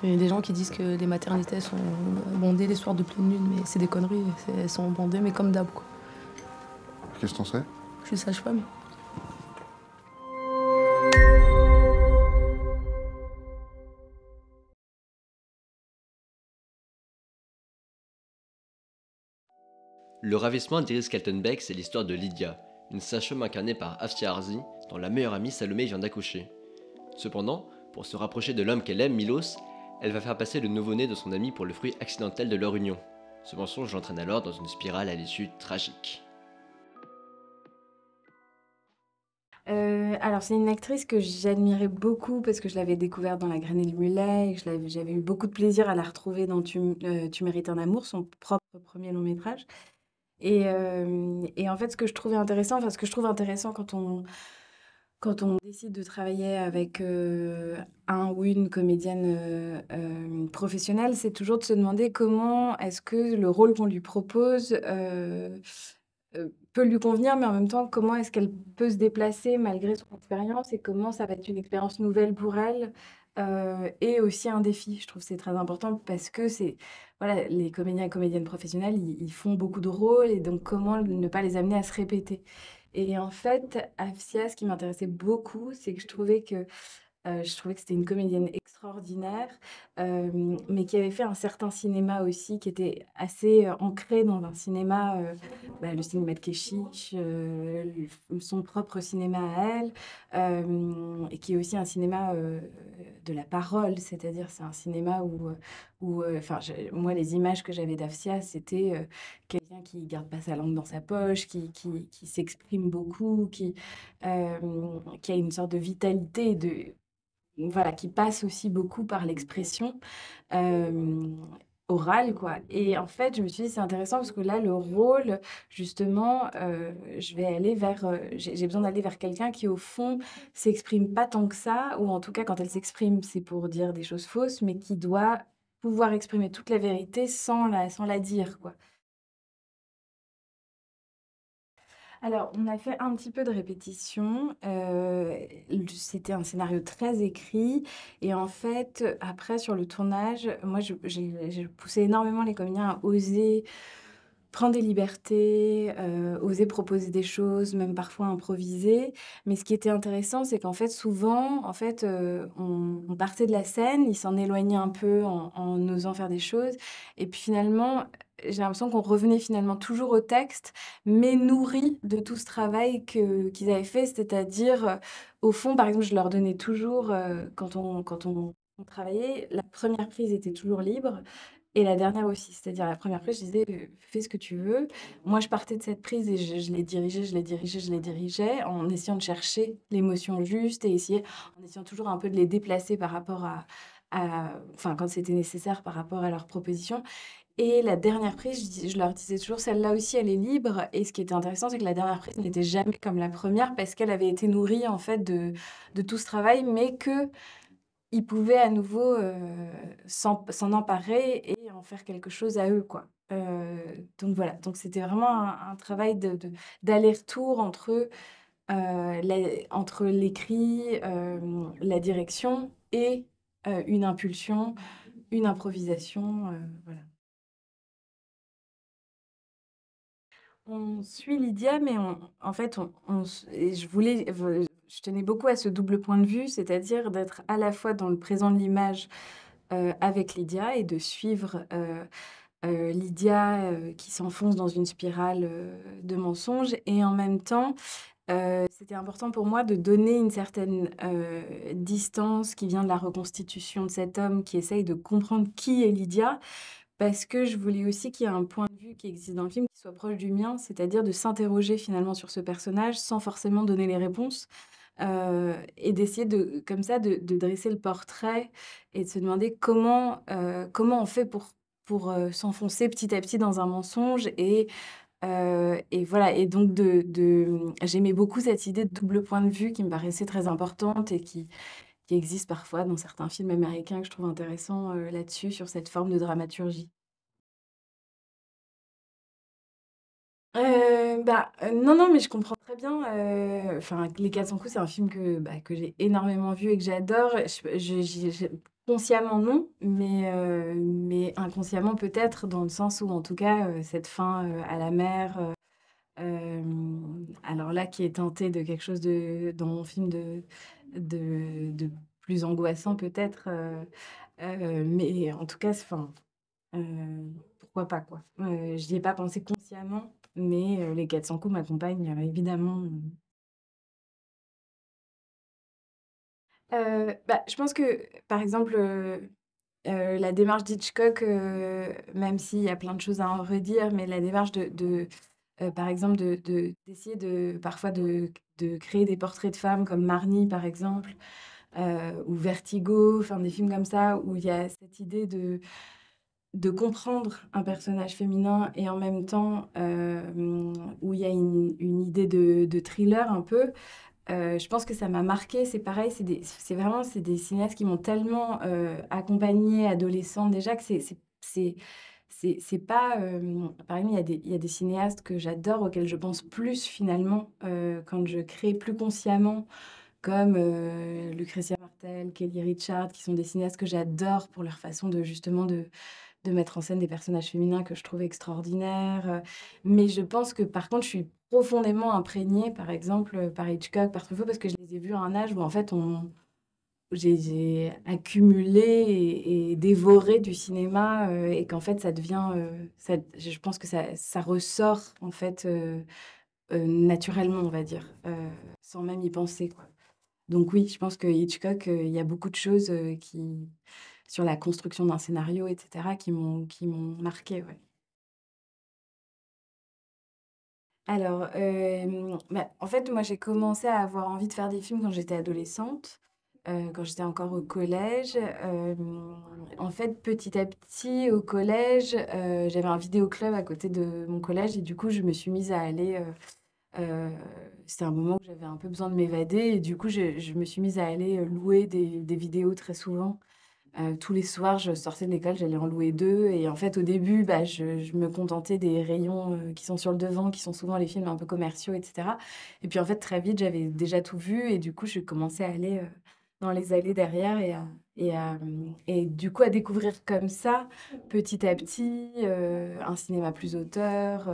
Il y a des gens qui disent que les maternités sont bondées les soirs de pleine lune, mais c'est des conneries. Elles sont bondées, mais comme d'hab, quoi. Qu'est-ce que t'en sais? Je suis sage-femme. Le ravissement d'Iris Kaltenbeck, c'est l'histoire de Lydia, une sage-femme incarnée par Afsia Arzi, dont la meilleure amie Salomé vient d'accoucher. Cependant, pour se rapprocher de l'homme qu'elle aime, Milos, elle va faire passer le nouveau-né de son ami pour le fruit accidentel de leur union. Ce mensonge l'entraîne alors dans une spirale à l'issue tragique. Alors c'est une actrice que j'admirais beaucoup parce que je l'avais découverte dans La Graine et le Mulet et que j'avais eu beaucoup de plaisir à la retrouver dans Tu mérites un amour, son propre premier long métrage. Et en fait, ce que je trouvais intéressant, enfin ce que je trouve intéressant quand on décide de travailler avec un ou une comédienne professionnelle, c'est toujours de se demander comment est-ce que le rôle qu'on lui propose peut lui convenir, mais en même temps, comment est-ce qu'elle peut se déplacer malgré son expérience et comment ça va être une expérience nouvelle pour elle et aussi un défi. Je trouve que c'est très important parce que voilà, les comédiens et comédiennes professionnelles, ils font beaucoup de rôles et donc comment ne pas les amener à se répéter. Et en fait, Afsia, ce qui m'intéressait beaucoup, c'est que je trouvais que c'était une comédienne extraordinaire, mais qui avait fait un certain cinéma aussi, qui était assez ancré dans un cinéma, le cinéma de Keshish, son propre cinéma à elle, et qui est aussi un cinéma de la parole, c'est-à-dire c'est un cinéma moi, les images que j'avais d'Afsia, c'était quelqu'un qui garde pas sa langue dans sa poche, qui s'exprime beaucoup, qui a une sorte de vitalité, voilà, qui passe aussi beaucoup par l'expression orale, quoi. Et en fait, je me suis dit, c'est intéressant parce que là, le rôle, justement, je vais aller vers, j'ai besoin d'aller vers quelqu'un qui, au fond, s'exprime pas tant que ça, ou en tout cas, quand elle s'exprime, c'est pour dire des choses fausses, mais qui doit pouvoir exprimer toute la vérité sans la dire, quoi. Alors, on a fait un petit peu de répétition. C'était un scénario très écrit. Et en fait, après, sur le tournage, moi, j'ai poussé énormément les comédiens à oser prendre des libertés, oser proposer des choses, même parfois improviser. Mais ce qui était intéressant, c'est qu'en fait, souvent, en fait, on partait de la scène, ils s'en éloignaient un peu en osant faire des choses. Et puis finalement, j'ai l'impression qu'on revenait finalement toujours au texte, mais nourri de tout ce travail qu'ils avaient fait. C'est-à-dire, au fond, par exemple, je leur donnais toujours, quand on travaillait, la première prise était toujours libre. Et la dernière aussi, c'est-à-dire la première prise, je disais: «Fais ce que tu veux». Moi, je partais de cette prise et je les dirigeais, je les dirigeais, je les dirigeais en essayant de chercher l'émotion juste et en essayant toujours un peu de les déplacer par rapport enfin, quand c'était nécessaire, par rapport à leurs propositions. Et la dernière prise, je leur disais toujours: «Celle-là aussi, elle est libre». Et ce qui était intéressant, c'est que la dernière prise n'était jamais comme la première parce qu'elle avait été nourrie, en fait, de tout ce travail, mais que ils pouvaient à nouveau, s'en emparer et en faire quelque chose à eux, quoi. Donc voilà, donc c'était vraiment un travail d'aller-retour entre l'écrit, la direction et une impulsion, une improvisation, voilà. On suit Lydia, mais en fait, on s et je tenais beaucoup à ce double point de vue, c'est-à-dire d'être à la fois dans le présent de l'image, avec Lydia et de suivre, Lydia, qui s'enfonce dans une spirale, de mensonges et en même temps, c'était important pour moi de donner une certaine, distance qui vient de la reconstitution de cet homme qui essaye de comprendre qui est Lydia. Parce que je voulais aussi qu'il y ait un point de vue qui existe dans le film qui soit proche du mien, c'est-à-dire de s'interroger finalement sur ce personnage sans forcément donner les réponses, et d'essayer comme ça de dresser le portrait et de se demander comment on fait pour s'enfoncer petit à petit dans un mensonge et voilà et donc j'aimais beaucoup cette idée de double point de vue qui me paraissait très importante et qui existe parfois dans certains films américains que je trouve intéressant, là-dessus, sur cette forme de dramaturgie. Non, non, mais je comprends très bien, enfin, Les 400 coups, c'est un film que j'ai énormément vu et que j'adore. Je Consciemment non, mais inconsciemment peut-être, dans le sens où en tout cas, cette fin, à la mer, alors là qui est teintée de quelque chose de dans mon film de plus angoissant peut-être, mais en tout cas, enfin, pourquoi pas quoi. J'y ai pas pensé consciemment, mais les 400 coups m'accompagnent, évidemment. Bah, je pense que, par exemple, la démarche d'Hitchcock, même s'il y a plein de choses à en redire, mais la démarche par exemple, d'essayer parfois de créer des portraits de femmes comme Marnie, par exemple, ou Vertigo, enfin des films comme ça, où il y a cette idée de comprendre un personnage féminin et en même temps, où il y a une idée de thriller un peu. Je pense que ça m'a marquée. C'est pareil, c'est des cinéastes qui m'ont tellement, accompagnée adolescente déjà que c'est pas, par exemple, il y a des cinéastes que j'adore, auxquels je pense plus finalement, quand je crée plus consciemment, comme, Lucrecia Martel, Kelly Richard, qui sont des cinéastes que j'adore pour leur façon de justement de mettre en scène des personnages féminins que je trouve extraordinaires, mais je pense que par contre, je suis profondément imprégnée, par exemple, par Hitchcock, par Truffaut, parce que je les ai vus à un âge où en fait j'ai accumulé et dévoré du cinéma, et qu'en fait ça devient, ça je pense que ça ressort en fait, naturellement, on va dire, sans même y penser, quoi. Donc oui, je pense que Hitchcock, il y a beaucoup de choses, qui sur la construction d'un scénario et cetera qui m'ont marquée, ouais. Alors, bah, en fait, moi, j'ai commencé à avoir envie de faire des films quand j'étais adolescente, quand j'étais encore au collège. En fait, petit à petit, au collège, j'avais un vidéoclub à côté de mon collège et du coup, je me suis mise à aller, heu, c'était un moment où j'avais un peu besoin de m'évader et du coup, je me suis mise à aller, louer des vidéos très souvent. Tous les soirs, je sortais de l'école, j'allais en louer 2 et en fait, au début, bah, je me contentais des rayons, qui sont sur le devant, qui sont souvent les films un peu commerciaux et cetera et puis, en fait, très vite, j'avais déjà tout vu et du coup, je commençais à aller, dans les allées derrière et du coup, à découvrir comme ça, petit à petit, un cinéma plus auteur,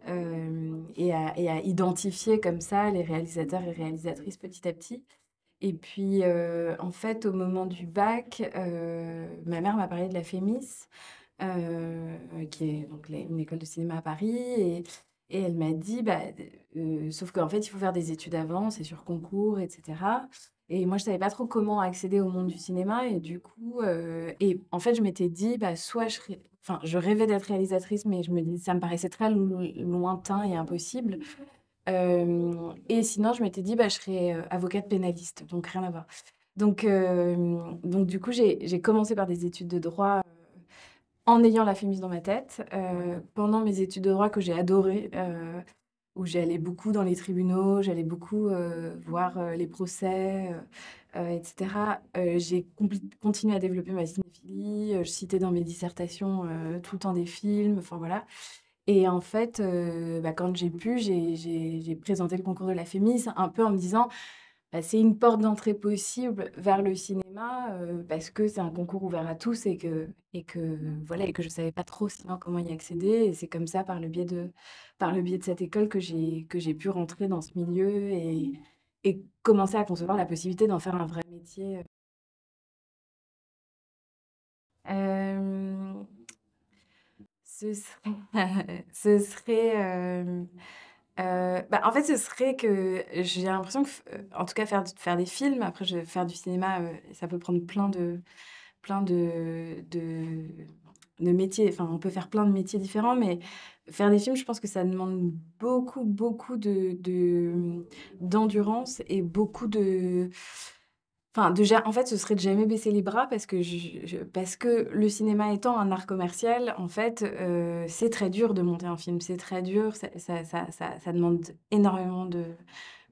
et à identifier comme ça les réalisateurs et réalisatrices petit à petit. Et puis, en fait, au moment du bac, ma mère m'a parlé de la FEMIS, qui est donc une école de cinéma à Paris et elle m'a dit: «Bah, sauf qu'en fait, il faut faire des études avant, c'est sur concours et cetera» et moi, je savais pas trop comment accéder au monde du cinéma et du coup, et en fait, je m'étais dit: «Bah, soit enfin, je rêvais d'être réalisatrice, mais je me dis ça me paraissait très lointain et impossible. Et sinon, je m'étais dit: «Bah, je serais, avocate pénaliste», donc rien à voir. Donc du coup, j'ai commencé par des études de droit, en ayant la FEMIS dans ma tête, pendant mes études de droit que j'ai adorées, où j'allais beaucoup dans les tribunaux, j'allais beaucoup, voir, les procès, et cetera. J'ai continué à développer ma cinéphilie, je citais dans mes dissertations, tout le temps des films, enfin voilà. Et en fait, bah, quand j'ai pu, j'ai présenté le concours de la FEMIS un peu en me disant: «Bah, c'est une porte d'entrée possible vers le cinéma, parce que c'est un concours ouvert à tous et que voilà et que je savais pas trop sinon comment y accéder» et c'est comme ça par le biais de cette école que j'ai pu rentrer dans ce milieu et commencer à concevoir la possibilité d'en faire un vrai métier. Hem, ce serait ce serait, bah, en fait, ce serait que j'ai l'impression que en tout cas faire des films, après faire du cinéma, ça peut prendre plein de métiers. Enfin, on peut faire plein de métiers différents, mais faire des films, je pense que ça demande beaucoup, beaucoup d'endurance et beaucoup enfin, en fait, ce serait de jamais baisser les bras parce que parce que le cinéma étant un art commercial, en fait, c'est très dur de monter un film. C'est très dur, ça demande énormément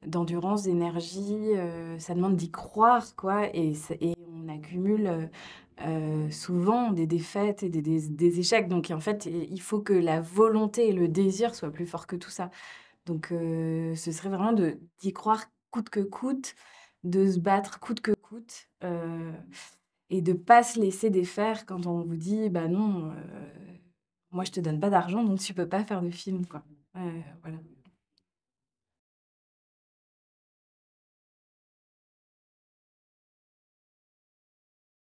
d'endurance, d'énergie, ça demande d'y croire, quoi et on accumule, souvent des défaites et des échecs donc en fait, il faut que la volonté et le désir soient plus forts que tout ça. Donc ce serait vraiment d'y croire coûte que coûte, de se battre coûte que coûte, et de pas se laisser défaire quand on vous dit: «Bah non, moi je te donne pas d'argent donc tu peux pas faire de film», quoi. Ouais,